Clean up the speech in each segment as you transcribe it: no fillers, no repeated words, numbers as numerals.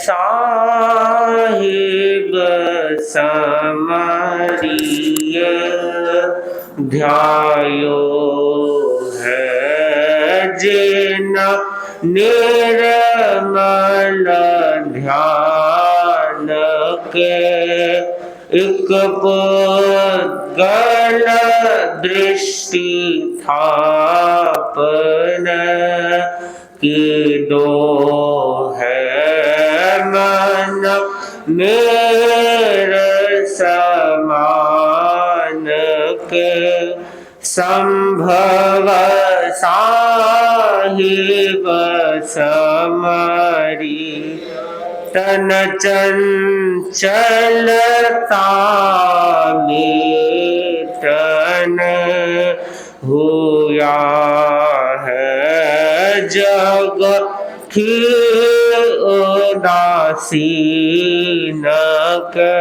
साहिब समरिय ध्यायो है जिन निर्मल ध्यान के एक पुद्गल दृष्टि थापन की दो है मन मेरे समान के संभव साहिब समरी तन चंचलता मेटन हुआ है जग की उदासीन के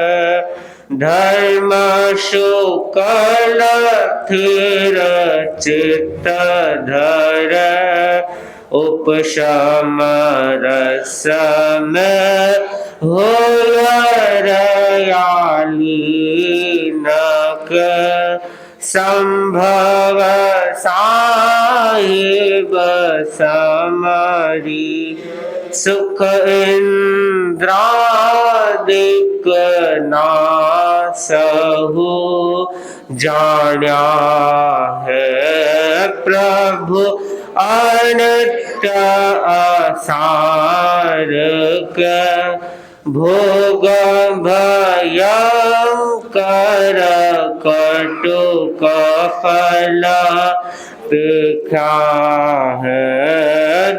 धर्म शुक्ल थिर चित्त धर उपशम रस में होयरयालीन के संभव साहिब समरी सुख इंद्रादिक नासहु जान्या है प्रभु अनित्य असार के भोग भयंकर कटुक फल पेक्षा है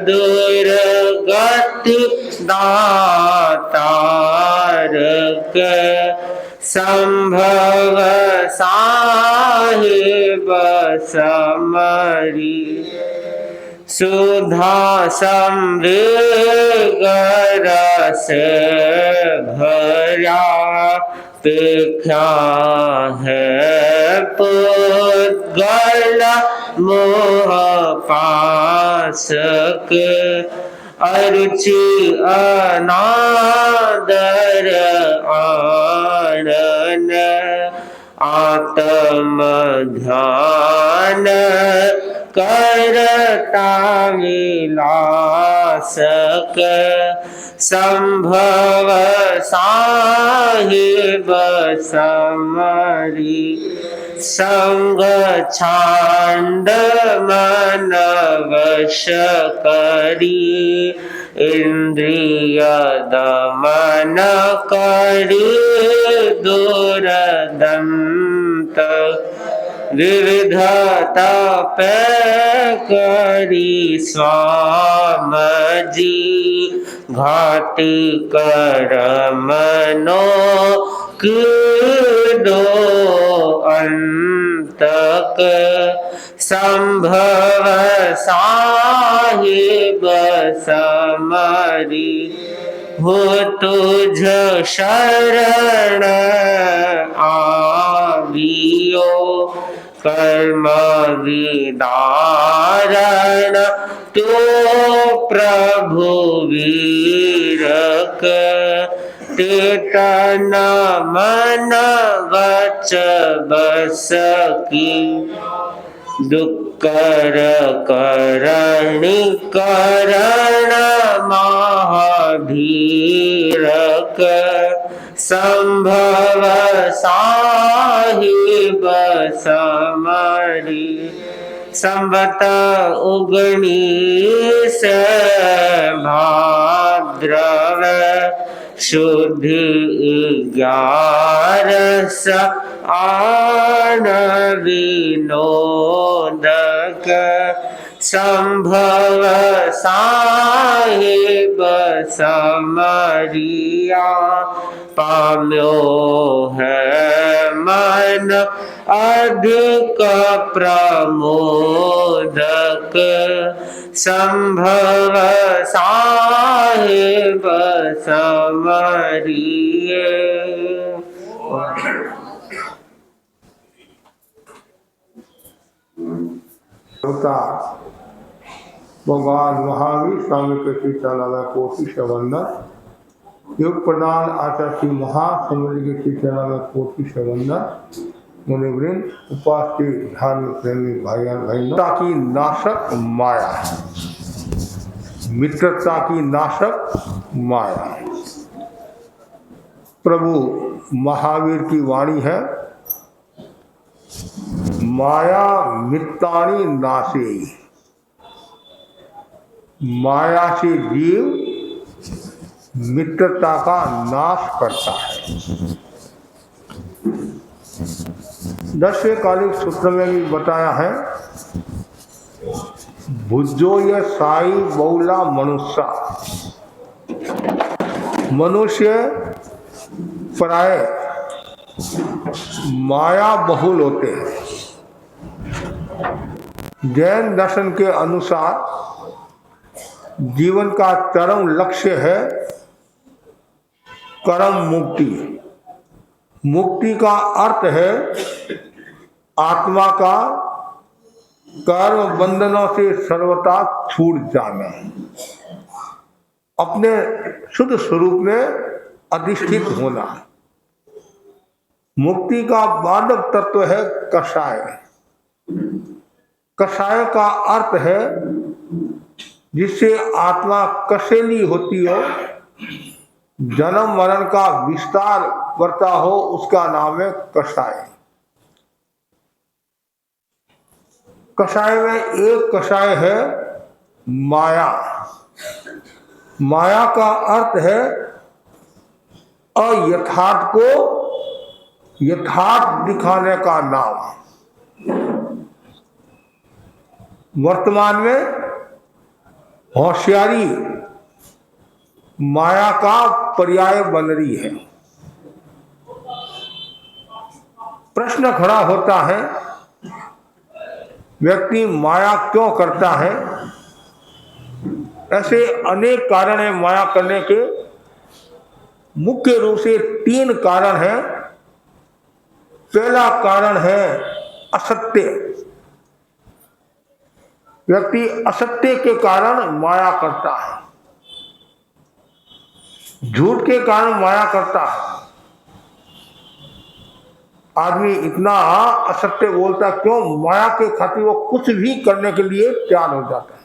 दुर्गति दातार के संभव साहिब समरी सुधा समृग रस भरा पेक्षा है पुद्गल मोह पास के अरुचि अनादर आनन आत्म ध्यान करता विलास के संभव साहिब समरी संग छांद मन वश करी इंद्रिय दमन करी दूरदंत विविधता पे करी स्वाम जी घाति करमनो दो अंतक संभव साहिब समरी हो तुझ शरण आवियो कर्म विदारण तो प्रभु वीरक तेतन मन वच बस की दुक्कर करणी करण महाधीरक संभव साहिब समरी संवत 19 भाद्रव शुद्धि 11 आन विनोदक संभव साहिब समरिया पाम्यो है मन अधिक प्रमोदक संभव साहिब समरिए। भगवान महावीर स्वामी के चरण कोटि से वंदन। योग प्रदान आचार्य श्री महासमुद्र के चरण में कोटि से वंदन। मुनिवृंद, उपास्य धार्मिक प्रेमी भाइयों मित्रता की नाशक माया है, मित्रता की नाशक माया। प्रभु महावीर की वाणी है, माया मित्तानि नाशे। माया से जीव मित्रता का नाश करता है। 10वें कालिक सूत्र में भी बताया है, भुजो ये साई बहुला मनुष्य। मनुष्य प्राय माया बहुल होते हैं। जैन दर्शन के अनुसार जीवन का चरम लक्ष्य है कर्म मुक्ति। मुक्ति का अर्थ है आत्मा का कर्म बंधनों से सर्वथा छूट जाना, अपने शुद्ध स्वरूप में अधिष्ठित होना। मुक्ति का बाधक तत्व है कषाय। कषाय का अर्थ है जिससे आत्मा कसेली होती हो, जन्म मरण का विस्तार करता हो, उसका नाम है कषाय। कषाय में एक कषाय है माया। माया का अर्थ है अयथार्थ को यथार्थ दिखाने का नाम। वर्तमान में होशियारी माया का पर्याय बन रही है। प्रश्न खड़ा होता है, व्यक्ति माया क्यों करता है? ऐसे अनेक कारण हैं माया करने के। मुख्य रूप से 3 कारण हैं। पहला कारण है असत्य। व्यक्ति असत्य के कारण माया करता है, झूठ के कारण माया करता है। आदमी इतना असत्य बोलता क्यों? माया के खातिर वो कुछ भी करने के लिए तैयार हो जाता है।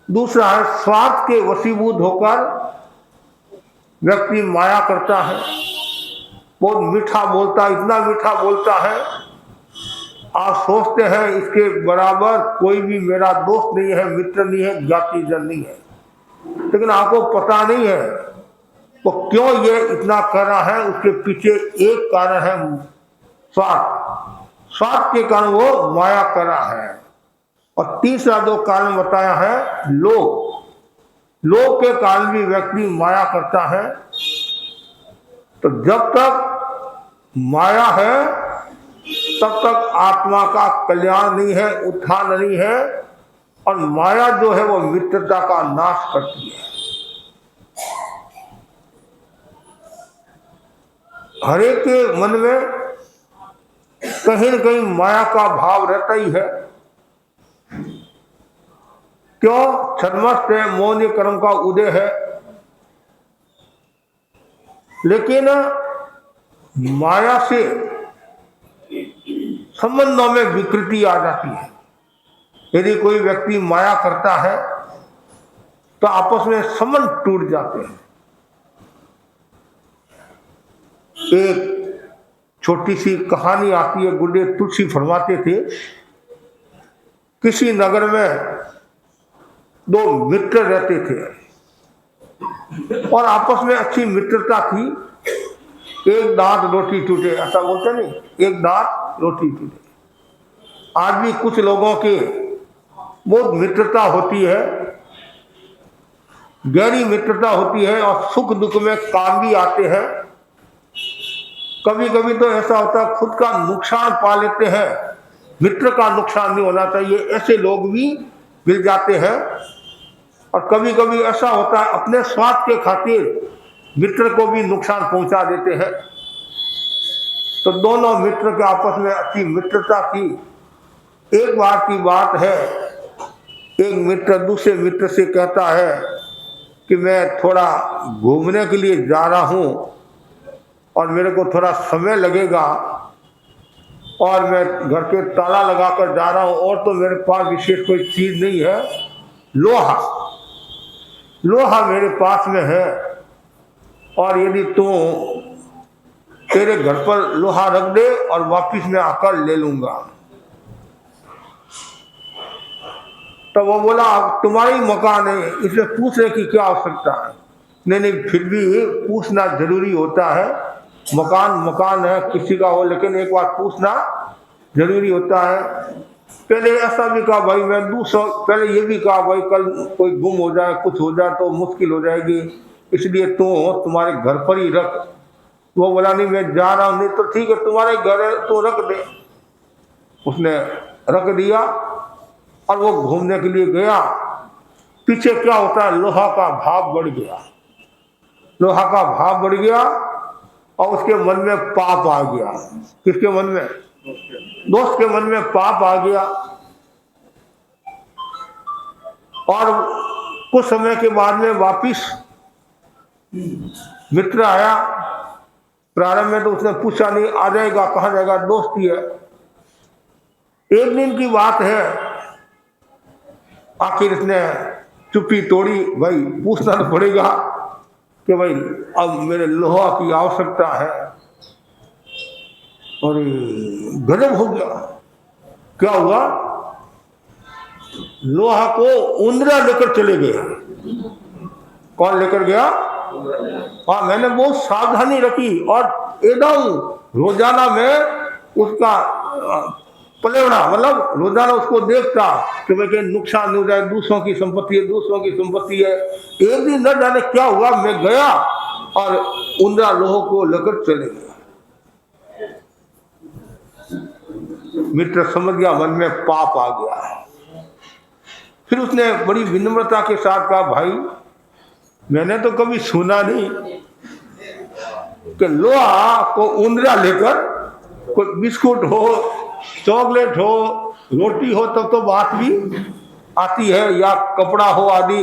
दूसरा है स्वार्थ के वशीभूत होकर व्यक्ति माया करता है। बहुत मीठा बोलता है, इतना मीठा बोलता है, आप सोचते हैं इसके बराबर कोई भी मेरा दोस्त नहीं है, मित्र नहीं है, ज्ञाति जन नहीं है, लेकिन आपको पता नहीं है वो क्यों ये इतना कर रहा है। उसके पीछे एक कारण है स्वार्थ। स्वार्थ के कारण वो माया कर रहा है। और तीसरा 2 कारण बताया है लोभ। लोभ के कारण भी व्यक्ति माया करता है। तो जब तक माया है तब तक आत्मा का कल्याण नहीं है, उत्थान नहीं है। और माया जो है वो मित्रता का नाश करती है। हरेक के मन में कहीं न कहीं माया का भाव रहता ही है। क्यों? छद्मस्त है, मौन कर्म का उदय है। लेकिन माया से संबंधों में विकृति आ जाती है। यदि कोई व्यक्ति माया करता है तो आपस में संबंध टूट जाते हैं। एक छोटी सी कहानी आती है, गुरुदेव तुलसी फरमाते थे, किसी नगर में 2 मित्र रहते थे और आपस में अच्छी मित्रता थी। एक दांत रोटी टूटे, ऐसा बोलते नहीं, एक दांत रोटी टूटे। आज भी कुछ लोगों के बहुत मित्रता होती है, गहरी मित्रता होती है और सुख दुख में काम भी आते हैं। कभी कभी तो ऐसा होता है खुद का नुकसान पा लेते हैं, मित्र का नुकसान नहीं होना चाहिए, ऐसे लोग भी मिल जाते हैं। और कभी कभी ऐसा होता है अपने स्वार्थ के खातिर मित्र को भी नुकसान पहुंचा देते हैं। तो दोनों मित्र के आपस में अच्छी मित्रता थी। एक बार की बात है, एक मित्र दूसरे मित्र से कहता है कि मैं थोड़ा घूमने के लिए जा रहा हूँ और मेरे को थोड़ा समय लगेगा और मैं घर पे ताला लगा कर जा रहा हूँ और तो मेरे पास विशेष कोई चीज़ नहीं है। लोहा लोहा मेरे पास में है और यदि तू तेरे घर पर लोहा रख दे और वापिस मैं आकर ले लूँगा। तो वो बोला तुम्हारी मकान है, इसमें पूछने की क्या आवश्यकता है। नहीं, फिर भी पूछना जरूरी होता है। मकान मकान है किसी का हो, लेकिन एक बार पूछना जरूरी होता है। पहले ऐसा भी कहा भाई मैं दूसरा, पहले ये भी कहा भाई कल कोई गुम हो जाए कुछ हो जाए तो मुश्किल हो जाएगी, इसलिए तुम्हारे घर पर ही रख। वो बोला नहीं मैं जा रहा हूँ। नहीं तो ठीक है तुम्हारे घर है तो रख दे। उसने रख दिया और वो घूमने के लिए गया। पीछे क्या होता है, लोहा का भाव बढ़ गया। लोहा का भाव बढ़ गया और उसके मन में पाप आ गया। किसके मन में? दोस्त के मन में पाप आ गया। और कुछ समय के बाद में वापिस मित्र आया। प्रारंभ में तो उसने पूछा नहीं, आ जाएगा कहाँ जाएगा, दोस्त ही है। एक दिन की बात है, आखिर इसने चुप्पी तोड़ी। भाई पूछना तो पड़ेगा कि भाई अब मेरे लोहा की आवश्यकता है। और गजब हो गया। क्या हुआ, लोहा को उंदरा लेकर चले गए। कौन लेकर गया? हाँ, मैंने बहुत सावधानी रखी और एकदम रोजाना में उसका पलेवड़ा, मतलब रोजाना उसको देखता कि भाई कहीं नुकसान नहीं हो जाए, दूसरों की संपत्ति है, दूसरों की संपत्ति है। एक दिन न जाने क्या हुआ, मैं गया और उंदरा लोहो को लेकर चले गया। मित्र समझ गया मन में पाप आ गया। फिर उसने बड़ी विनम्रता के साथ कहा भाई मैंने तो कभी सुना नहीं कि लोहा को उंदरा लेकर, कोई बिस्कुट हो, चॉकलेट हो, रोटी हो तब तो बात भी आती है, या कपड़ा हो आदि।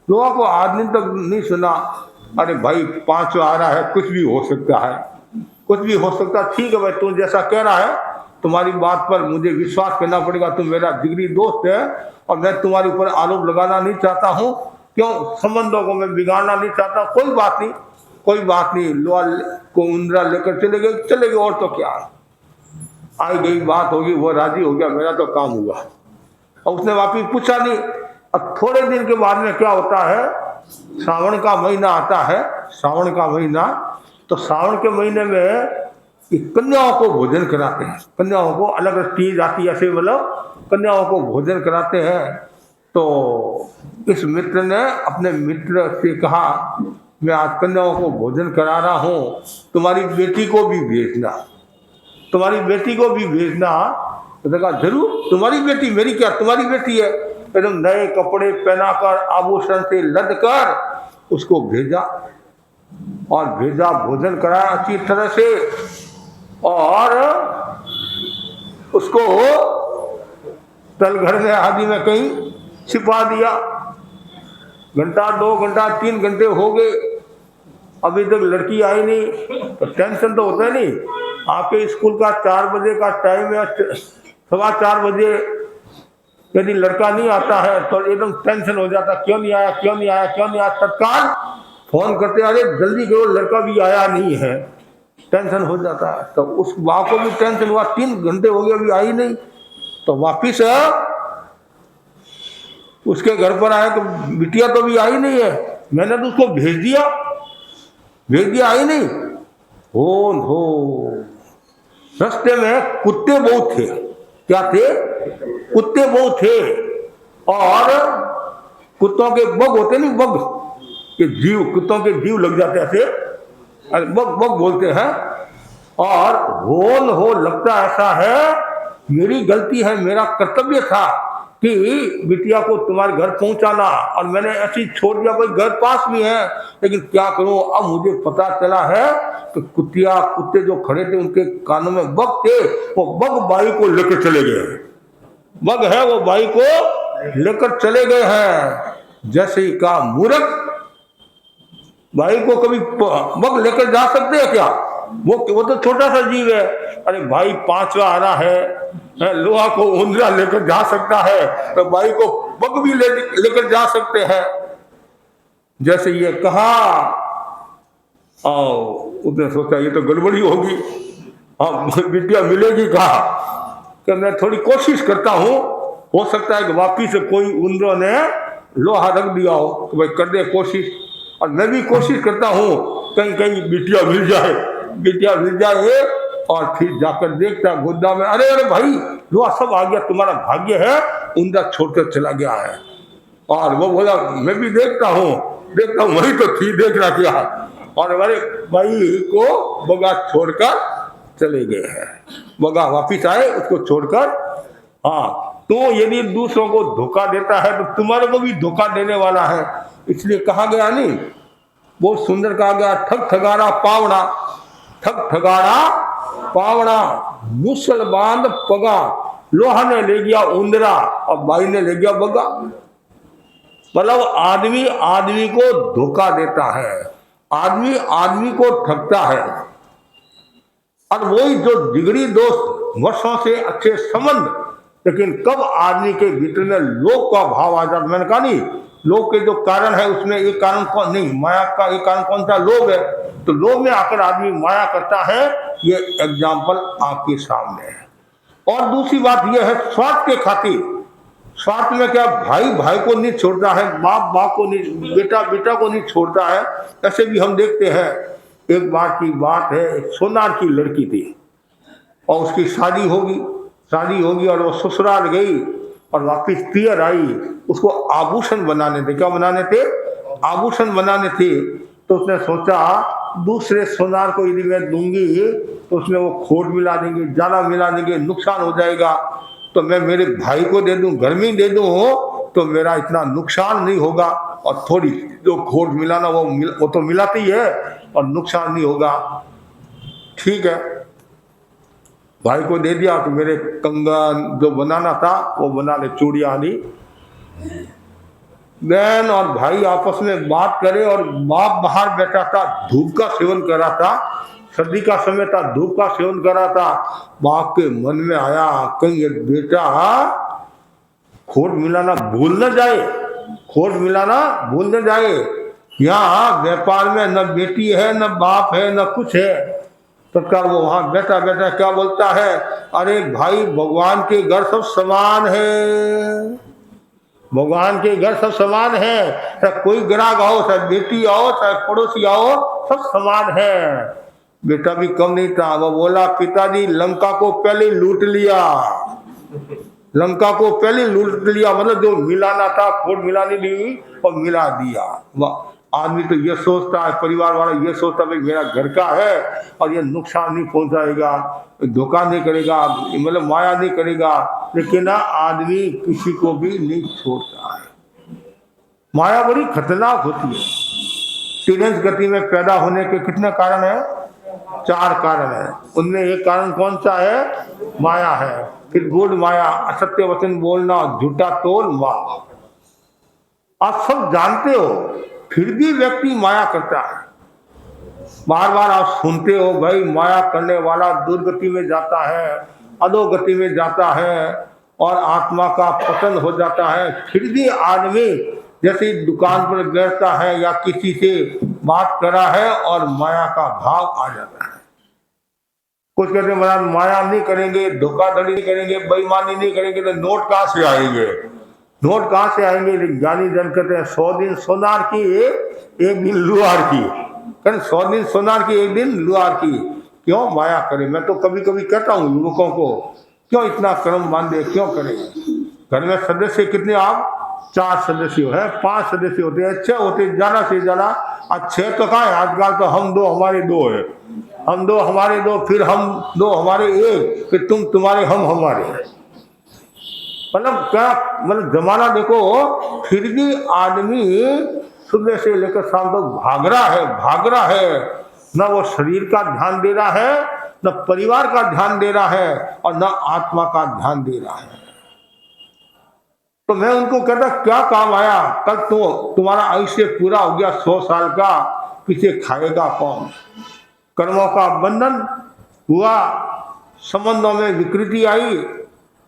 लोहा को आज दिन तक नहीं सुना। अरे भाई 5 आ रहा है, कुछ भी हो सकता है, कुछ भी हो सकता है। ठीक है भाई तुम जैसा कह रहा है, तुम्हारी बात पर मुझे विश्वास करना पड़ेगा। तुम मेरा जिगरी दोस्त है और मैं तुम्हारे ऊपर आरोप लगाना नहीं चाहता हूँ, क्यों संबंधों को मैं बिगाड़ना नहीं चाहता। कोई बात नहीं, कोई बात नहीं। लोहा को उंदरा लेकर चले गए और तो क्या, आई गई बात होगी, वो राजी हो गया, मेरा तो काम हुआ। और उसने वापिस पूछा नहीं। अब थोड़े दिन के बाद में क्या होता है, श्रावण का महीना आता है। श्रावण का महीना, तो श्रावण के महीने में कन्याओं को भोजन कराते हैं। कन्याओं को अलग अलग चीज आती है, ऐसे मतलब कन्याओं को भोजन कराते हैं। तो इस मित्र ने अपने मित्र से कहा मैं आज कन्याओं को भोजन करा रहा हूँ, तुम्हारी बेटी को भी भेजना, तुम्हारी बेटी को भी भेजना। तो कहा जरूर, तुम्हारी बेटी, मेरी क्या, तुम्हारी बेटी है। एकदम नए कपड़े पहनाकर, आभूषण से लद कर उसको भेजा और भेजा, भोजन कराया अच्छी तरह से और उसको तलघर में आदि में कहीं छिपा दिया। घंटा 2 घंटा 3 घंटे हो गए, अभी तक लड़की आई नहीं। तो टेंशन तो होता है नहीं, आपके स्कूल का 4 बजे का टाइम है, 4:15 बजे यदि लड़का नहीं आता है तो एकदम टेंशन हो जाता, क्यों नहीं आया, क्यों नहीं आया, क्यों नहीं आया। तत्काल फोन करते, अरे जल्दी करो लड़का भी आया नहीं है। टेंशन हो जाता है। तो उस माँ को भी टेंशन हुआ, 3 घंटे हो गए अभी आई नहीं। तो वापिस उसके घर पर आया तो बिटिया तो भी आई नहीं है। मैंने तो उसको भेज दिया आई नहीं। हो रास्ते में कुत्ते बहुत थे। क्या थे? कुत्ते बहुत थे। और कुत्तों के बग होते नहीं, बग के जीव, कुत्तों के जीव लग जाते ऐसे, बग बग बोलते हैं। और हो लगता ऐसा है मेरी गलती है, मेरा कर्तव्य था कि बिटिया को तुम्हारे घर पहुंचाना, और मैंने ऐसी छोड़ दिया। भाई घर पास भी है, लेकिन क्या करूं, अब मुझे पता चला है कि कुत्ते जो खड़े थे उनके कानों में बग थे। वो बग बाई को लेकर चले गए। बग है वो बाई को लेकर चले गए हैं। जैसे ही कहा मूर्ख, भाई को कभी बग लेकर जा सकते हैं क्या? वो तो छोटा सा जीव है। अरे भाई पांचवा आना है, लोहा को उंदरा लेकर जा सकता है, तो भाई को बग भी लेकर जा सकते हैं। जैसे ये कहा, उसने सोचा ये तो गड़बड़ी होगी, हाँ विद्या मिलेगी कहा कि मैं थोड़ी कोशिश करता हूँ, हो सकता है कि वापिस से कोई उंदरों ने लोहा रख दिया हो, तो भाई कर दे कोशिश। और मैं भी कोशिश करता हूँ कहीं कहीं बिटिया मिल जाए, बिटिया मिल जाए। और फिर जाकर देखता गुद्दा में, अरे अरे भाई लोहा सब आ गया, तुम्हारा भाग्य है, उंदरा छोड़कर चला गया है। और वो बोला मैं भी देखता हूँ वही तो थी, देख रहा क्या। और हमारे भाई को बगा छोड़कर चले गए हैं। बगा वापिस आए उसको छोड़कर। हाँ, तो यदि दूसरों को धोखा देता है तो तुम्हारे को भी धोखा देने वाला है। इसलिए कहा गया नहीं, बहुत सुंदर कहा गया, ठग ठगाड़ा पावड़ा, ठग ठगाड़ा पावड़ा, मुसल बांध पगा, लोहा ने ले गया उंदरा और बाई ने ले गया बगा। मतलब आदमी आदमी को धोखा देता है, आदमी आदमी को ठगता है। और वही जो जिगरी दोस्त, वर्षों से अच्छे संबंध, लेकिन कब आदमी के भीतर में लोभ का भाव आ जाता। मैंने कहा नहीं, लोभ के जो कारण है उसमें एक कारण कौन नहीं, माया का एक कारण कौन सा, लोभ है। तो लोभ में आकर आदमी माया करता है, ये एग्जाम्पल आपके सामने है। और दूसरी बात यह है, स्वार्थ के खातिर, स्वार्थ में क्या, भाई भाई को नहीं छोड़ता है, बाप बाप को नहीं, बेटा बेटा को नहीं छोड़ता है। ऐसे भी हम देखते हैं। एक बार की बात है, एक सोनार की लड़की थी और उसकी शादी होगी और वो ससुराल गई और वापिस पियर आई। उसको आभूषण बनाने थे, क्या बनाने थे, आभूषण बनाने थे। तो उसने सोचा दूसरे सोनार को यदि मैं दूंगी तो उसमें वो खोट मिला देंगे, ज्यादा मिला देंगे, नुकसान हो जाएगा। तो मैं मेरे भाई को दे दूं, घर में दे दूं, तो मेरा इतना नुकसान नहीं होगा। और थोड़ी जो खोट मिलाना वो तो मिलाती है और नुकसान नहीं होगा। ठीक है, भाई को दे दिया। तो मेरे कंगन जो बनाना था वो बना ले, चूड़ियां आदि। बहन और भाई आपस में बात करे और बाप बाहर बैठा था, धूप का सेवन कर रहा था, सर्दी का समय था, धूप का सेवन कर रहा था। बाप के मन में आया कहीं ये बेटा खोट मिलाना भूल न जाए, खोट मिलाना भूल न जाए। यहाँ व्यापार में न बेटी है, न बाप है, न कुछ है। तत्काल वो वहां बैठा बैठा क्या बोलता है, अरे भाई भगवान के घर सब समान है, भगवान के घर सब समान है। चाहे कोई ग्राहक आओ, चाहे बेटी आओ, चाहे पड़ोसी आओ, सब समान है। बेटा भी कम नहीं था, वो बोला पिताजी लंका को पहले लूट लिया, लंका को पहले लूट लिया। मतलब जो मिलाना था, खोट मिलानी दी और मिला दिया। आदमी तो ये सोचता है, परिवार वाला ये सोचता है मेरा घर का है और ये नुकसान नहीं पहुंचाएगा, धोखा नहीं करेगा, मतलब माया नहीं करेगा। लेकिन आदमी किसी को भी नहीं छोड़ता है। माया बड़ी खतरनाक होती है। टीनेज गति में पैदा होने के कितने कारण है, 4 कारण है। उनमें एक कारण कौन सा है, माया है। फिर गूढ़ माया, असत्य वचन बोलना, झूठा तोल माया। आप सब जानते हो, फिर भी व्यक्ति माया करता है। बार बार आप सुनते हो भाई माया करने वाला दुर्गति में जाता है, अधोगति में जाता है और आत्मा का पतन हो जाता है। फिर भी आदमी जैसे दुकान पर बैठता है या किसी से बात करा है और माया का भाव आ जाता है। कुछ कहते हैं महाराज माया नहीं करेंगे, धोखाधड़ी नहीं करेंगे, बेईमानी नहीं करेंगे तो नोट कहाँ से आएंगे, नोट कहाँ से आएंगे। ज्ञानी जन कहते हैं 100 दिन सोनार की, एक दिन लुहार की। 100 दिन सोनार की, एक दिन लुहार की। क्यों माया करें। मैं तो कभी कभी कहता हूँ युवकों को, क्यों इतना कर्म बांधे, क्यों करें। घर में सदस्य कितने, आप 4 सदस्य है, 5 सदस्य होते हैं, 6 होते, ज्यादा से ज्यादा। अच्छे तो कहाँ है आजकल, तो हम 2 हमारे 2 है, हम 2 हमारे 2, फिर हम 2 हमारे 1, फिर तुम तुम्हारे हम हमारे। मतलब क्या, मतलब जमाना देखो। फिर भी आदमी सुबह से लेकर शाम तक भाग रहा है। न वो शरीर का ध्यान दे रहा है, न परिवार का ध्यान दे रहा है और न आत्मा का ध्यान दे रहा है। तो मैं उनको कहता क्या काम आया, कल तो तुम्हारा आयुष्य पूरा हो गया 100 साल का, पीछे खाएगा कौन। कर्मों का बंधन हुआ, संबंधों में विकृति आई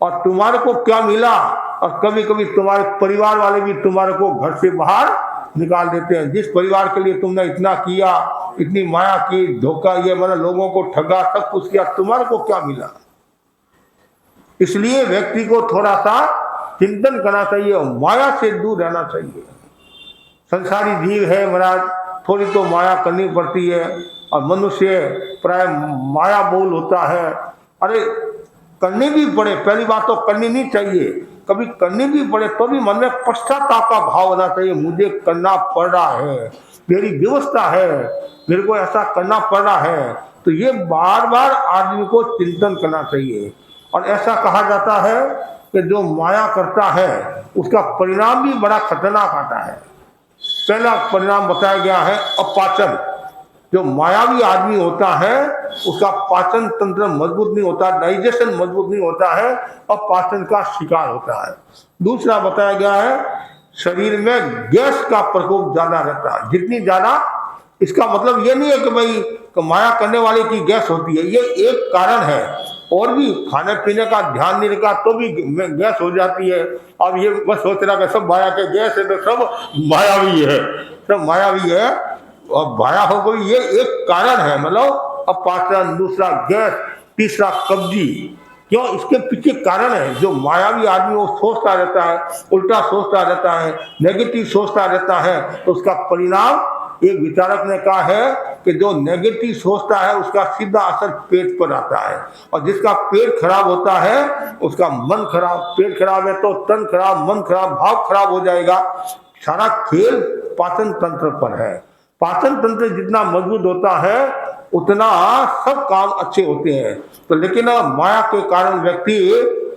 और तुम्हारे को क्या मिला। और कभी कभी तुम्हारे परिवार वाले भी तुम्हारे को घर से बाहर निकाल देते हैं। जिस परिवार के लिए तुमने इतना किया, इतनी माया की, धोखा, ये मतलब लोगों को ठगा, सब कुछ किया, तुम्हारे को क्या मिला। इसलिए व्यक्ति को थोड़ा सा चिंतन करना चाहिए, माया से दूर रहना चाहिए। संसारी जीव है महाराज, थोड़ी तो माया करनी पड़ती है और मनुष्य प्राय माया बोल होता है। अरे करनी भी पड़े, पहली बात तो करनी नहीं चाहिए, कभी करनी भी पड़े तो भी मन में पश्चाताप का भाव होना चाहिए। मुझे करना पड़ रहा है, मेरी व्यवस्था है, मेरे को ऐसा करना पड़ रहा है, तो ये बार बार आदमी को चिंतन करना चाहिए। और ऐसा कहा जाता है कि जो माया करता है उसका परिणाम भी बड़ा खतरनाक आता है। पहला परिणाम बताया गया है अपाचन। जो मायावी आदमी होता है उसका पाचन तंत्र मजबूत नहीं होता, डाइजेशन मजबूत नहीं होता है और पाचन का शिकार होता है। दूसरा बताया गया है शरीर में गैस का प्रकोप ज्यादा रहता है। जितनी ज्यादा, इसका मतलब ये नहीं है कि भाई माया करने वाले की गैस होती है, ये एक कारण है। और भी खाने पीने का ध्यान नहीं रखा तो भी गैस हो जाती है। अब ये बस सोच रहा कि सब माया के गैस है तो सब मायावी है, सब मायावी है और माया हो गई, ये एक कारण है। मतलब अपाचन, दूसरा गैस, तीसरा कब्जी। क्यों? इसके पीछे कारण है। जो मायावी आदमी वो सोचता रहता है, उल्टा सोचता रहता है, नेगेटिव सोचता रहता है, तो उसका परिणाम, एक विचारक ने कहा है कि जो नेगेटिव सोचता है उसका सीधा असर पेट पर आता है। और जिसका पेट खराब होता है उसका मन खराब, पेट खराब है तो तन खराब, मन खराब, भाव खराब हो जाएगा। सारा खेल पाचन तंत्र पर है। पाचन तंत्र जितना मजबूत होता है उतना सब काम अच्छे होते हैं। तो लेकिन माया के कारण व्यक्ति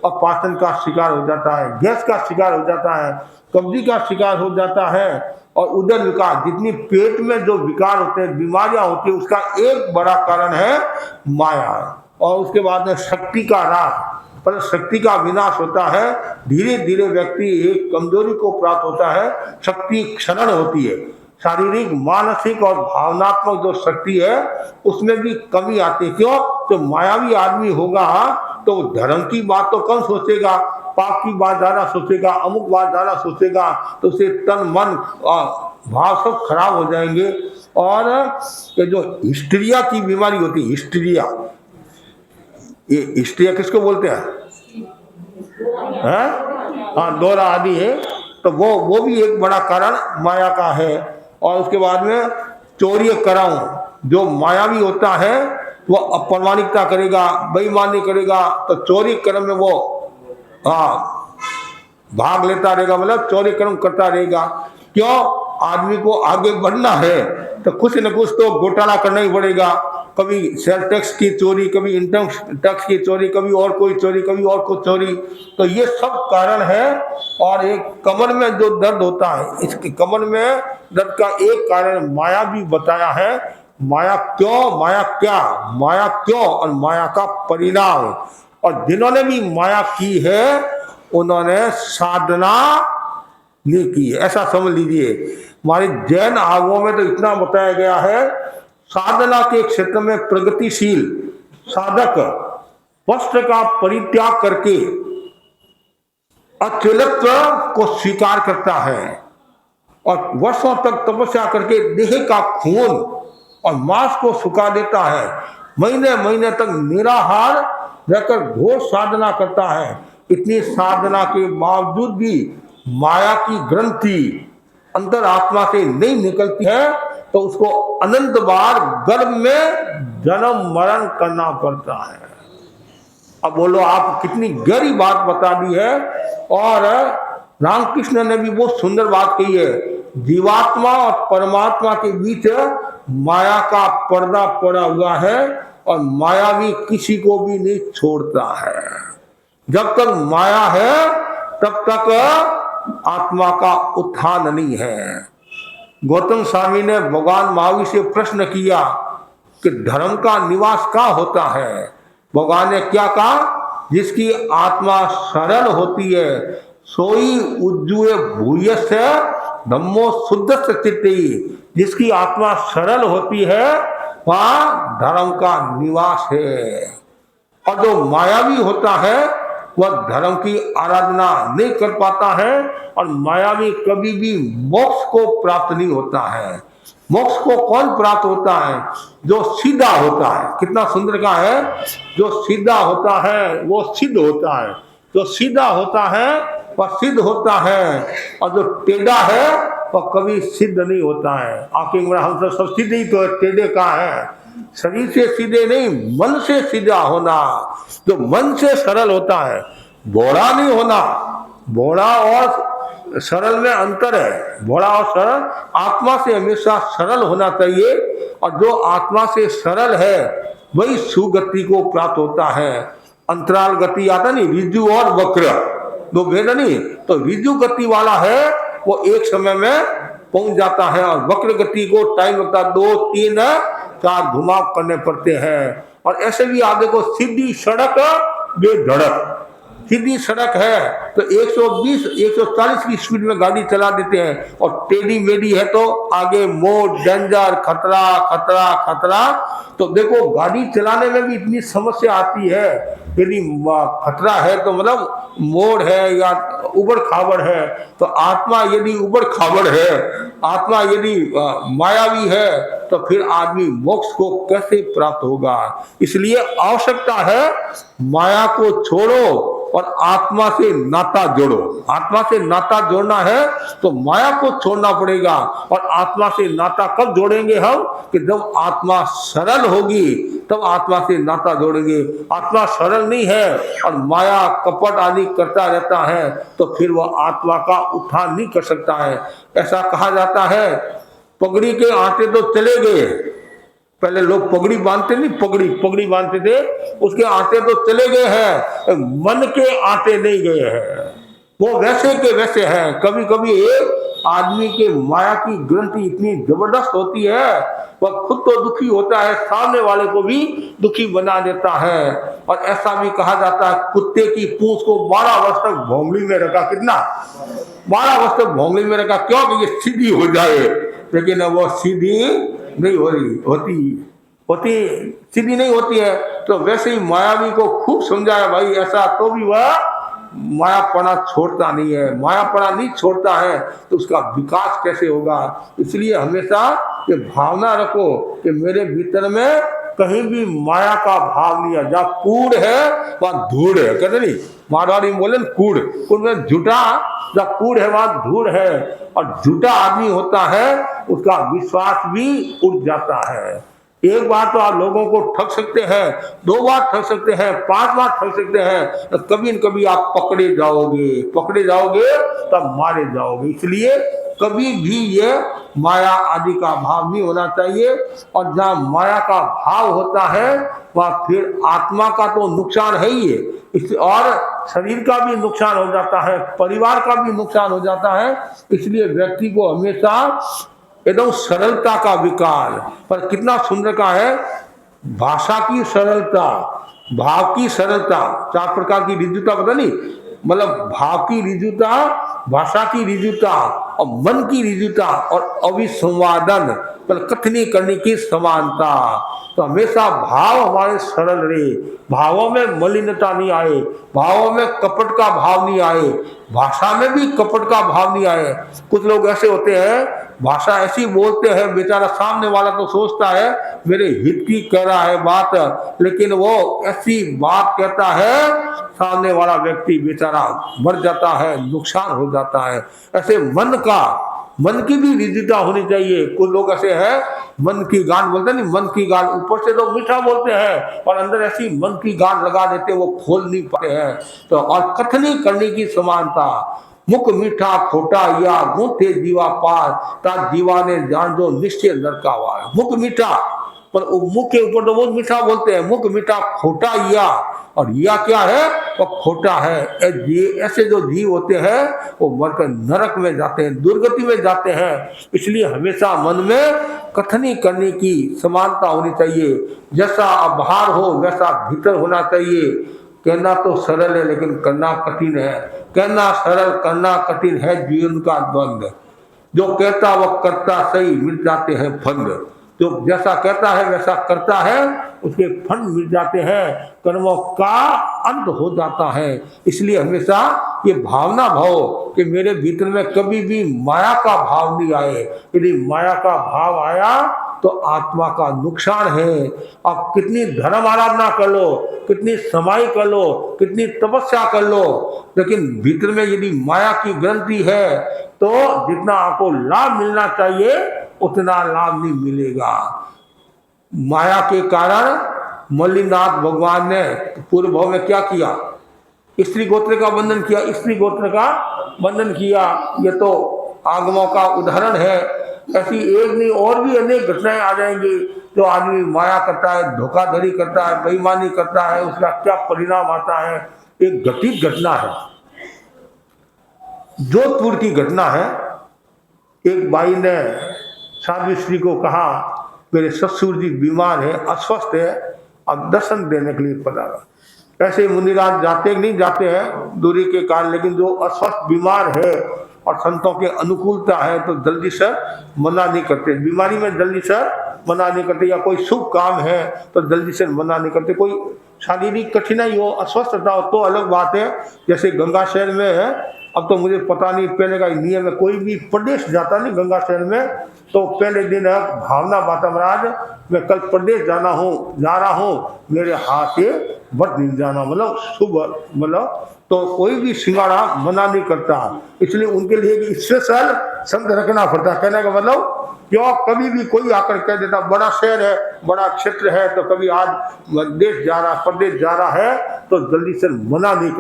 पाचन का शिकार हो जाता है, गैस का शिकार हो जाता है, कब्जी का शिकार हो जाता है और उदर विकार, जितनी पेट में जो विकार होते हैं, बीमारियां होती है, उसका एक बड़ा कारण है माया। और उसके बाद में शक्ति का ह्रास, पर शक्ति का विनाश होता है। धीरे धीरे व्यक्ति एक कमजोरी को प्राप्त होता है, शक्ति क्षरण होती है। शारीरिक, मानसिक और भावनात्मक जो शक्ति है उसमें भी कमी आती है। क्यों? तो मायावी आदमी होगा तो धर्म की बात तो कम सोचेगा, पाप की बात ज्यादा सोचेगा, अमुक बात ज्यादा सोचेगा, तो उसे तन मन भाव सब खराब हो जाएंगे। और ये जो हिस्ट्रिया की बीमारी होती है, हिस्ट्रिया, ये हिस्ट्रिया किसको बोलते हैं? हाँ, दौरा आदि है, तो वो भी एक बड़ा कारण माया का है। और उसके बाद में चोरी कराऊं, जो मायावी होता है वो अप्रामाणिकता करेगा, बेईमानी करेगा, तो चोरी कर्म में वो भाग लेता रहेगा, मतलब चोरी कर्म करता रहेगा। क्यों? आदमी को आगे बढ़ना है तो कुछ न कुछ तो घोटाला करना ही पड़ेगा। कभी सेल टैक्स की चोरी, कभी इनकम टैक्स की चोरी, कभी और कोई चोरी, कभी और कुछ चोरी, तो ये सब कारण है। और एक कमर में जो दर्द होता है, इसके कमर में दर्द का एक कारण माया भी बताया है। माया क्यों, माया क्या, माया क्यों और माया का परिणाम। और जिन्होंने भी माया की है उन्होंने साधना नहीं की है, ऐसा समझ लीजिए। हमारे जैन आगमों में तो इतना बताया गया है, साधना के क्षेत्र में प्रगतिशील साधक वस्त्र का परित्याग करके अचलत्व को स्वीकार करता है और वर्षों तक तपस्या करके देह का खून और मांस को सुखा देता है, महीने महीने तक निराहार रहकर घोर साधना करता है। इतनी साधना के बावजूद भी माया की ग्रंथि अंतर आत्मा से नहीं निकलती है तो उसको अनंत बार गर्भ में जन्म मरण करना पड़ता है। अब बोलो, आप कितनी गहरी बात बता दी है। और रामकृष्ण ने भी बहुत सुंदर बात कही है, जीवात्मा और परमात्मा के बीच माया का पर्दा पड़ा हुआ है और माया भी किसी को भी नहीं छोड़ता है। जब तक माया है तब तक आत्मा का उत्थान नहीं है। गौतम स्वामी ने भगवान महावीर से प्रश्न किया कि धर्म का निवास कहाँ होता है। भगवान ने क्या कहा? जिसकी आत्मा सरल होती है सोई उज्जुए भूयस्य धम्मो शुद्ध चित्ती, जिसकी आत्मा सरल होती है वहाँ धर्म का निवास है। और जो मायावी होता है वह धर्म की आराधना नहीं कर पाता है, और मायावी कभी भी मोक्ष को प्राप्त नहीं होता है। मोक्ष को कौन प्राप्त होता है? जो सीधा होता है। कितना सुंदर का है, जो सीधा होता है वो सिद्ध होता है, जो सीधा होता है वह सिद्ध होता है, और जो टेढ़ा है वह कभी सिद्ध नहीं होता है। आखिर हम सब सीधे ही तो है, टेढ़े का है। शरीर से सीधे नहीं, मन से सीधा होना। जो मन से सरल होता है, भोला नहीं होना। भोला और सरल में अंतर है। भोला और सरल, आत्मा से हमेशा सरल होना चाहिए, और जो आत्मा से सरल है वही सुगति को प्राप्त होता है। अंतराल गति आता नहीं, रिजु और वक्र दो भेद नहीं। तो रिजु गति वाला है वो एक समय में पहुंच जाता है, और वक्र गति को टाइम लगता है, 2, 3, 4 घुमाव करने पड़ते हैं। और ऐसे भी आप देखो, सीधी सड़क बेधड़क। सीधी सड़क है तो 120 140 की स्पीड में गाड़ी चला देते हैं, और टेढ़ी मेढ़ी है तो आगे मोड़, डेंजर, खतरा खतरा खतरा। तो देखो गाड़ी चलाने में भी इतनी समस्या आती है। यदि खतरा है तो मतलब मोड़ है या उबड़ खाबड़ है, तो आत्मा यदि उबड़ खाबड़ है, आत्मा यदि मायावी है, तो फिर आदमी मोक्ष को कैसे प्राप्त होगा? इसलिए आवश्यकता है माया को छोड़ो और आत्मा से नाता जोड़ो। आत्मा से नाता जोड़ना है तो माया को छोड़ना पड़ेगा। और आत्मा से नाता कब जोड़ेंगे हम? कि जब आत्मा सरल होगी तब आत्मा से नाता जोड़ेंगे। आत्मा सरल नहीं है और माया कपट आदि करता रहता है, तो फिर वह आत्मा का उत्थान नहीं कर सकता है। ऐसा कहा जाता है, पगड़ी के आटे तो चले गए। पहले लोग पगड़ी बांधते नहीं, पगड़ी बांधते थे, उसके आटे तो चले गए हैं, मन के आटे नहीं गए हैं। वो वैसे के वैसे हैं। कभी कभी एक आदमी के माया की ग्रंथि इतनी जबरदस्त होती है, वह खुद तो दुखी होता है, सामने वाले को भी दुखी बना देता है। और ऐसा भी कहा जाता है, कुत्ते की पूंछ को 12 वर्ष तक भोंगली में रखा। कितना? 12 वर्ष तक भोंगली में रखा, क्यों? कि ये सीधी हो जाए। लेकिन वो सीधी नहीं होती सीधी नहीं होती है। तो वैसे ही मायावी को खूब समझाया, भाई ऐसा, तो भी वह मायापना छोड़ता नहीं है। मायापना नहीं छोड़ता है तो उसका विकास कैसे होगा? इसलिए हमेशा ये भावना रखो कि मेरे भीतर में कहीं भी माया का भाव नहीं है। जहाँ कूड़ है वहाँ धूड़ है। कहते नहीं, मारवाड़ी में बोले कूड़, कूड़ में झूठा, जहाँ कूड़ है वहाँ धूड़ है। और झूठा आदमी होता है उसका विश्वास भी उठ जाता है। एक बार तो आप लोगों को ठग सकते हैं, 2 बार ठग सकते हैं, 5 बार ठग सकते हैं, तो कभी न कभी आप पकड़े जाओगे तब मारे जाओगे। इसलिए कभी भी ये माया आदि का भाव नहीं होना चाहिए। और जहाँ माया का भाव होता है वहाँ फिर आत्मा का तो नुकसान है ही है, और शरीर का भी नुकसान हो जाता है, परिवार का भी नुकसान हो जाता है। इसलिए व्यक्ति को हमेशा एकदम सरलता का विकार। पर कितना सुंदर का है, भाषा की सरलता, भाव की सरलता, 4 प्रकार की रिजुता। पता नहीं, मतलब भाव की रिजुता, भाषा की रिजुता, और मन की रिजुता, और अविसंवादन, मतलब कथनी करने की समानता। तो हमेशा भाव हमारे सरल रहे, भावों में मलिनता नहीं आए, भावों में कपट का भाव नहीं आए, भाषा में भी कपट का भाव नहीं आए। कुछ लोग ऐसे होते हैं, भाषा ऐसी बोलते हैं, बेचारा सामने वाला तो सोचता है मेरे हित की कह रहा है बात, लेकिन वो ऐसी बात कहता है सामने वाला व्यक्ति बेचारा मर जाता है, नुकसान हो जाता है। ऐसे मन की भी रिजिता होनी चाहिए। कुछ लोग ऐसे हैं, मन की गांठ बोलते नहीं, मन की गांठ, ऊपर से तो मीठा बोलते हैं और अंदर ऐसी मन की गांठ लगा देते, वो खोल नहीं पाते हैं। तो और कथनी करने की समानता, मुख मीठा खोटा या गूंथे जीवा पार, ता जीवा ने जान जो निश्चय नरका वार। मुख मीठा, पर मुख के ऊपर तो बहुत मीठा बोलते हैं, मुख मीठा खोटा या, और या क्या है? वो खोटा है। ऐसे जो जीव होते हैं वो मरकर नरक में जाते हैं, दुर्गति में जाते हैं। इसलिए हमेशा मन में कथनी करने की समानता होनी चाहिए। जैसा आभार हो वैसा भीतर होना चाहिए। कहना तो सरल है लेकिन करना कठिन है। कहना सरल, करना कठिन है जीवन का द्वंद्व। जो कहता वह करता सही, मिल जाते हैं फंड। जो जैसा कहता है वैसा करता है, उसके फंड मिल जाते हैं, कर्मों का अंत हो जाता है। इसलिए हमेशा ये भावना भाव कि मेरे भीतर में कभी भी माया का भाव नहीं आए। यदि माया का भाव आया तो आत्मा का नुकसान है। आप कितनी धर्म आराधना कर लो, कितनी समाई कर लो, कितनी तपस्या कर लो, लेकिन भीतर में यदि माया की ग्रंथि है तो जितना आपको लाभ मिलना चाहिए उतना लाभ नहीं मिलेगा। माया के कारण मल्लिनाथ भगवान ने पूर्व भाव में क्या किया? स्त्री गोत्र का बंधन किया, स्त्री गोत्र का बंधन किया। ये तो आगमों का उदाहरण है। ऐसी एक नहीं और भी अनेक घटनाएं आ जाएंगी। जो आदमी माया करता है, धोखाधड़ी करता है, बेईमानी करता है, उसका क्या परिणाम आता है। एक घटित घटना है, जोधपुर की घटना है। एक बाई ने साध्वी स्त्री को कहा मेरे ससुर जी बीमार है, अस्वस्थ है, अब दर्शन देने के लिए पधारा। ऐसे मुनिराज जाते नहीं जाते हैं दूरी के कारण, लेकिन जो अस्वस्थ बीमार है और संतों के अनुकूलता है तो जल्दी से मना नहीं करते। बीमारी में जल्दी से मना नहीं करते, या कोई शुभ काम है तो जल्दी से मना नहीं करते। कोई शारीरिक कठिनाई हो, अस्वस्थता हो तो अलग बात है। जैसे गंगा शहर में है, अब तो मुझे पता नहीं पहले का नियम है, कोई भी प्रदेश जाता नहीं गंगा शहर में तो पहले दिन है भावना बात महाराज मैं कल प्रदेश जा रहा हूँ, मेरे हाथ से व्रत नहीं जाना, मतलब शुभ, मतलब तो कोई भी सिंगाड़ा मना नहीं करता। इसलिए उनके लिए स्पेशल संग रखना पड़ता है। कहने का मतलब क्यों कभी भी कोई आकर कह देता बड़ा शहर है, बड़ा क्षेत्र है, तो कभी आज देश जा रहा, प्रदेश जा रहा है तो जल्दी से मना नहीं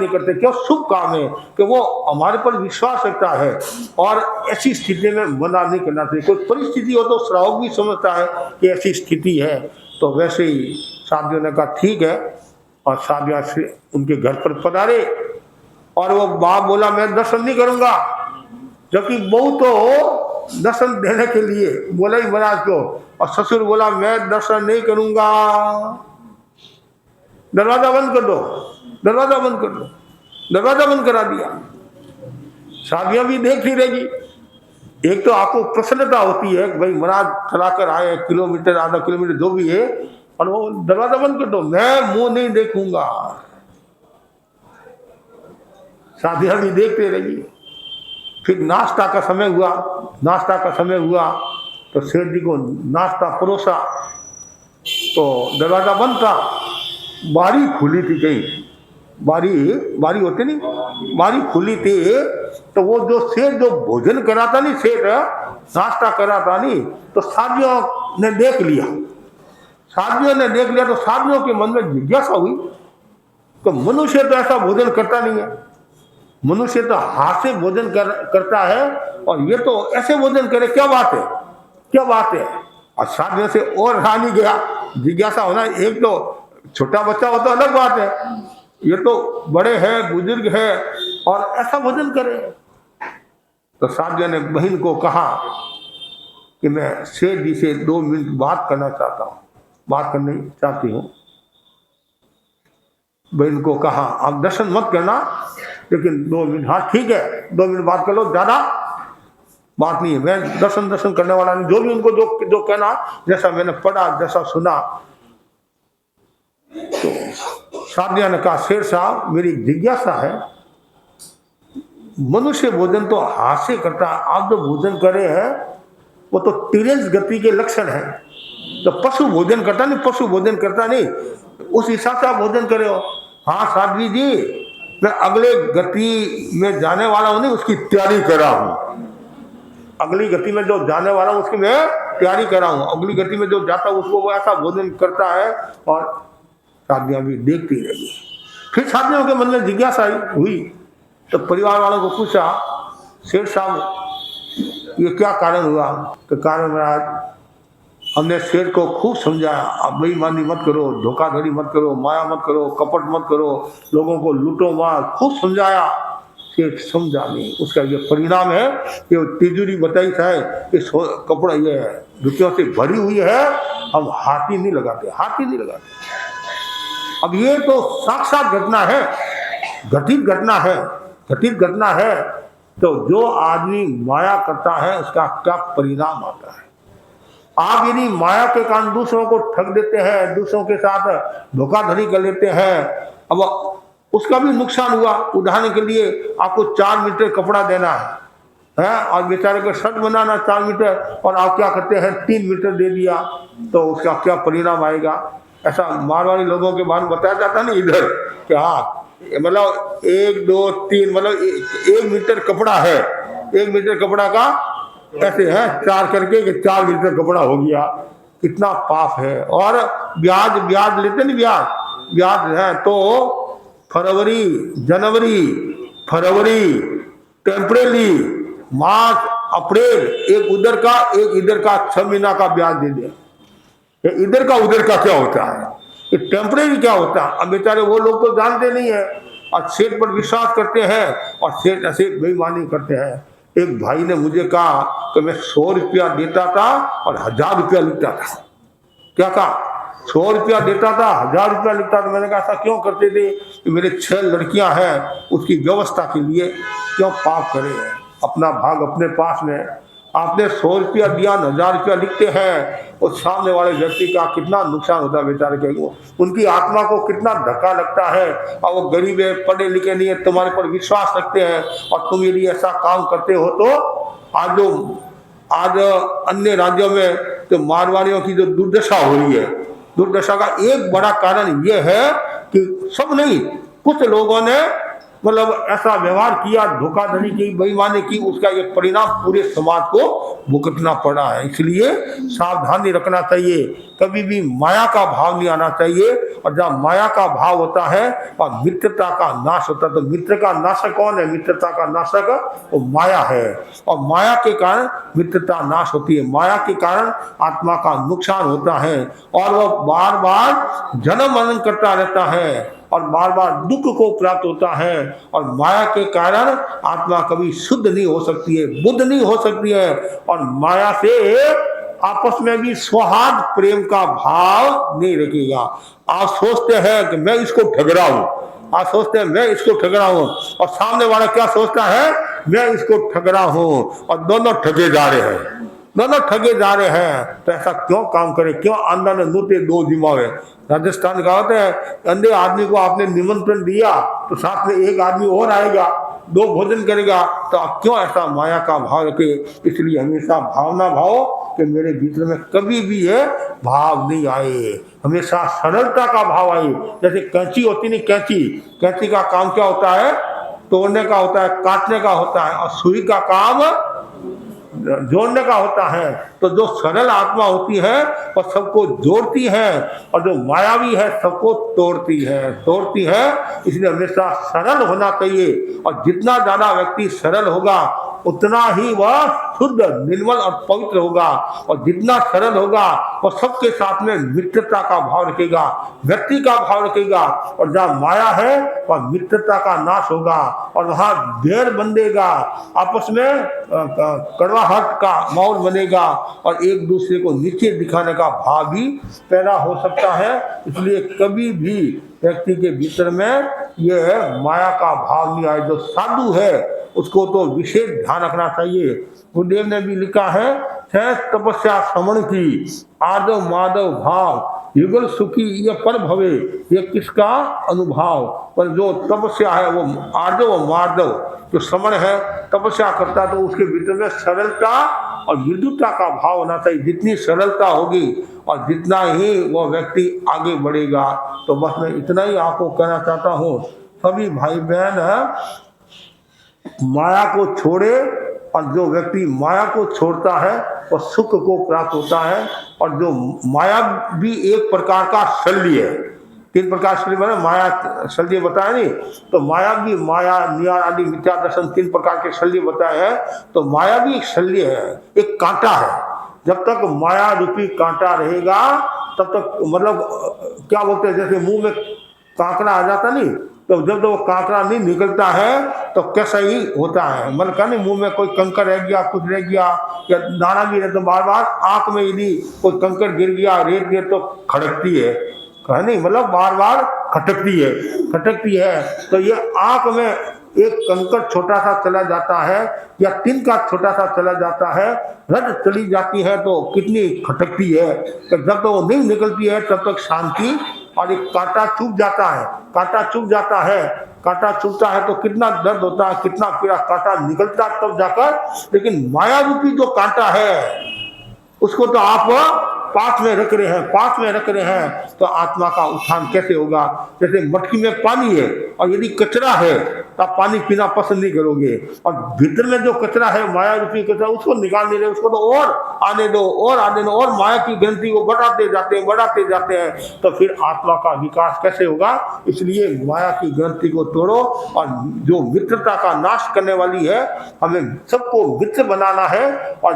करते। क्यों? शुभ काम है कि वो हमारे पर विश्वास रखता है और ऐसी स्थिति में मना नहीं करना चाहिए। कोई परिस्थिति हो तो श्रावक भी समझता है कि ऐसी स्थिति है। तो वैसे ही साथियों ने कहा ठीक है, और साथिया से उनके घर पर पधारे और वो बाप बोला मैं दर्शन नहीं करूंगा, जबकि बहू तो दर्शन देने के लिए बोला ही महाराज को, और ससुर बोला मैं दर्शन नहीं करूंगा, दरवाजा बंद कर दो, दरवाजा बंद कर दो। दरवाजा बंद करा दिया। शादियां भी देख ही रहेगी। एक तो आपको प्रसन्नता होती है भाई महाराज चलाकर आए, किलोमीटर आधा किलोमीटर जो भी है, और वो दरवाजा बंद कर दो, मैं मुंह नहीं देखूंगा। शादियां भी देखते रहेगी। फिर नाश्ता का समय हुआ तो सेठ जी को नाश्ता परोसा तो दरवाजा बंद था, बारी खुली थी। कहीं बारी होती नहीं, बारी खुली थी। तो वो जो सेठ जो भोजन कराता नहीं, सेठ नाश्ता कराता नहीं, तो साथियों ने देख लिया तो साथियों के मन में जिज्ञासा हुई तो मनुष्य तो ऐसा भोजन करता नहीं है, मनुष्य तो हाथ से भोजन करता है, और ये तो ऐसे भोजन करे, क्या बात है। और साथियों से और रहा नहीं गया, जिज्ञासा होना। एक तो छोटा बच्चा हो तो अलग बात है, ये तो बड़े हैं, बुजुर्ग है, और ऐसा भोजन करे। तो साथियों ने बहन को कहा कि मैं सेठ जी से 2 मिनट बात करनी चाहती हूँ। बहन को कहा आप दर्शन मत करना, लेकिन 2 मिनट, हाँ ठीक है 2 मिनट बात कर लो, ज्यादा बात नहीं है, मैं दर्शन करने वाला नहीं। जो भी उनको जो कहना, जैसा मैंने पढ़ा, जैसा सुना। तो साधिया ने कहा शेर साहब मेरी जिज्ञासा है, मनुष्य भोजन तो हाथ से करता है, आप जो भोजन करे हैं वो तो तिरंज गति के लक्षण है। तो पशु भोजन करता नहीं, उस हिसाब से आप भोजन करे हो। हाँ साध्वी जी, मैं अगले गति में जाने वाला हूं, नहीं उसकी तैयारी कर रहा हूं। अगली गति में जो जाने वाला हूं उसकी मैं तैयारी कर रहा हूं। अगली गति में जो जाता उसको वो ऐसा भोजन करता है। और साधियां भी देखती रही। फिर साधियों के मन में जिज्ञासा हुई तो परिवार वालों को पूछा शेर साहब ये क्या कारण हुआ? तो कारण महाराज हमने शेर को खूब समझाया, आप बेईमानी मत करो, धोखाधड़ी मत करो, माया मत करो, कपट मत करो, लोगों को लूटो मार, खूब समझाया। शेर समझा नहीं। उसका ये परिणाम है कि तिजोरी बताई था, इस कपड़ा ये रुपयों से भरी हुई है, हम हाथ ही नहीं लगाते। अब ये तो साक्षात घटना है, घटित घटना है। तो जो आदमी माया करता है उसका क्या परिणाम आता है। आप यदि माया के कारण दूसरों को ठग देते हैं, दूसरों के साथ धोखाधड़ी कर लेते हैं, अब उसका भी नुकसान हुआ। उदाहरण के लिए आपको 4 मीटर कपड़ा देना है और बेचारे को शर्ट बनाना 4 मीटर, और आप क्या करते हैं 3 मीटर दे दिया, तो उसका क्या परिणाम आएगा। ऐसा मारवाड़ी लोगों के बारे में बताया जाता नहीं इधर कि हाँ मतलब 1 2 3 मतलब 1 मीटर कपड़ा है, 1 मीटर कपड़ा का ऐसे है 4 करके कि 4 मीटर कपड़ा हो गया। कितना पाप है। और ब्याज लेते नहीं, ब्याज है तो फरवरी जनवरी फरवरी टेम्परेरी मार्च अप्रैल, एक उधर का एक इधर का 6 महीना का ब्याज दे दे। ये इधर का उधर का क्या होता है, ये टेम्परेरी क्या होता है। अब बेचारे वो लोग तो जानते नहीं है और सेठ पर विश्वास करते हैं और सेठ ऐसे बेईमानी करते हैं। एक भाई ने मुझे कहा कि मैं 100 रुपया देता था और 1000 रुपया लिखता था। क्या कहा, 100 रुपया देता था 1000 रुपया लिखता था। मैंने कहा ऐसा क्यों करते थे कि मेरे 6 लड़कियां हैं, उसकी व्यवस्था के लिए क्यों पाप करें, अपना भाग अपने पास में। आपने 100 रुपया दिया 1000 रुपया लिखते हैं, उस सामने वाले व्यक्ति का कितना नुकसान होता है बेचारे के, उनकी आत्मा को कितना धक्का लगता है। और वो गरीब है, पढ़े लिखे नहीं है, तुम्हारे पर विश्वास रखते हैं और तुम यदि ऐसा काम करते हो तो आज अन्य राज्यों में तो मारवाड़ियों की जो दुर्दशा हो रही है, दुर्दशा का एक बड़ा कारण यह है कि सब नहीं, कुछ लोगों ने मतलब ऐसा व्यवहार किया, धोखाधड़ी की, बेईमानी की, उसका ये परिणाम पूरे समाज को भुगतना पड़ा है। इसलिए सावधानी रखना चाहिए, कभी भी माया का भाव नहीं आना चाहिए। और जब माया का भाव होता है और मित्रता का नाश होता है, तो मित्र का नाशक कौन है, मित्रता का नाशक वो माया है। और माया के कारण मित्रता नाश होती है, माया के कारण आत्मा का नुकसान होता है और वह बार बार जन्म मरण करता रहता है और बार बार दुख को प्राप्त होता है। और माया के कारण आत्मा कभी शुद्ध नहीं हो सकती है, बुद्ध नहीं हो सकती है। और माया से आपस में भी सौहार्द प्रेम का भाव नहीं रखेगा। आप सोचते हैं कि मैं इसको ठग रहा हूं, आप सोचते हैं मैं इसको ठग रहा हूं, और सामने वाला क्या सोचता है, मैं इसको ठग रहा हूं, और दोनों ठगे जा रहे हैं, दोनों ठगे जा रहे हैं। तो ऐसा क्यों काम करे, क्यों अंधा ने नूते दो दिमाग है। राजस्थान का होता है, अंधे आदमी को आपने निमंत्रण दिया तो साथ में एक आदमी और आएगा, 2 भोजन करेगा। तो आप क्यों ऐसा माया का भाव रखे। इसलिए हमेशा भावना भाव कि मेरे भीतर में कभी भी ये भाव नहीं आए, हमेशा सरलता का भाव आए। जैसे कैंची होती नहीं, कैंची का काम क्या होता है, तोड़ने का होता है, काटने का होता है, और सुई का काम जोड़ने का होता है। तो जो सरल आत्मा होती है वह सबको जोड़ती है, और जो मायावी है सबको तोड़ती है। इसलिए हमेशा सरल होना चाहिए, और जितना ज्यादा व्यक्ति सरल होगा उतना ही वह शुद्ध, निर्मल और पवित्र होगा। और जितना सरल होगा वह सबके साथ में मित्रता का भाव रखेगा, व्यक्ति का भाव रखेगा। और जहाँ माया है वह मित्रता का नाश होगा, और वहाँ बैर बंधेगा, आपस में कड़वाहट का माहौल बनेगा, और एक दूसरे को नीचे दिखाने का भाव भी पैदा हो सकता है। इसलिए कभी भी व्यक्ति के भीतर में यह माया का भाव नहीं आए। जो साधु है उसको तो विशेष ध्यान रखना चाहिए। गुरुदेव ने भी लिखा है, तपस्या श्रवण की आदव माधव भाव युगल सुखी ये पर भवे, ये किसका अनुभव। पर जो तपस्या है वो आर्दव और मार्दव, जो श्रवण है तपस्या करता तो उसके भीतर में सरलता और मृदुता का भाव होना चाहिए। जितनी सरलता होगी और जितना ही वो व्यक्ति आगे बढ़ेगा। तो बस मैं इतना ही आपको कहना चाहता हूँ, सभी भाई बहन माया को छोड़े, और जो व्यक्ति माया को छोड़ता है वह सुख को प्राप्त होता है। और जो माया भी एक प्रकार का शल्य है, 3 प्रकार शल्य मैंने माया शल्य बताया नहीं, तो माया भी, माया नियार आदि मिथ्या दर्शन 3 प्रकार के शल्य बताए हैं। तो माया भी एक शल्य है, एक कांटा है। जब तक माया रूपी कांटा रहेगा तब तक, मतलब क्या बोलते हैं, जैसे मुंह में कांकड़ा आ जाता नहीं, तो जब वो कांकड़ा नहीं निकलता है तो कैसा ही होता है, मतलब क्या नहीं, मुंह में कोई कंकर रह गया, कुछ रह गया, या दाना भी रहे तो बार बार आंख में यदि कोई कंकर गिर गया, रेत गिर तो खड़कती है नहीं, मतलब बार बार खटकती है। तो ये आंख में एक कंकड़ छोटा सा चला जाता है या तिनका छोटा सा चला जाता है, रड चली जाती है तो कितनी खटकती है, तो जब तक वो नहीं निकलती है तब तक शांति। और एक कांटा चुभ जाता है, कांटा चुभ जाता है, कांटा चुभता है तो कितना दर्द होता है, कितना पीड़ा, कांटा निकलता तब जाकर। लेकिन माया रूपी जो कांटा है उसको तो आप पास में रख रहे हैं, पास में रख रहे हैं, तो आत्मा का उत्थान कैसे होगा? जैसे मटकी में पानी है और यदि कचरा है तो आप पानी पीना पसंद नहीं करोगे, और भीतर में जो कचरा है माया रूपी कचरा उसको निकाल नहीं रहे, उसको तो और आने दो, और आने दो, और माया की ग्रंथि को बढ़ाते जाते हैं, बढ़ाते जाते हैं, तो फिर आत्मा का विकास कैसे होगा? इसलिए माया की ग्रंथि को तोड़ो, और जो मित्रता का नाश करने वाली है, हमें सबको मित्र बनाना है। और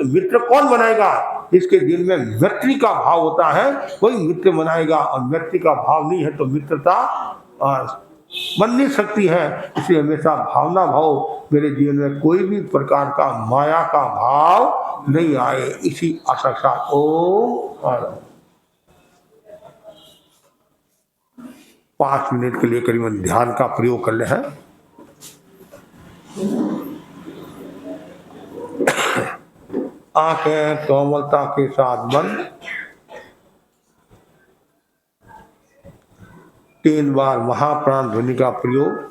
मित्र कौन बनाएगा? जिसके दिल में मैत्री का भाव होता है वही मित्र बनाएगा, और मैत्री का भाव नहीं है तो मित्रता बन नहीं सकती है। इसलिए हमेशा भावना भाव मेरे जीवन में कोई भी प्रकार का माया का भाव नहीं आए, इसी आशा के साथ ओम। 5 मिनट के लिए करीबन ध्यान का प्रयोग कर ले हैं। आंखें कोमलता के साथ बंद। 3 बार महाप्राण ध्वनि का प्रयोग।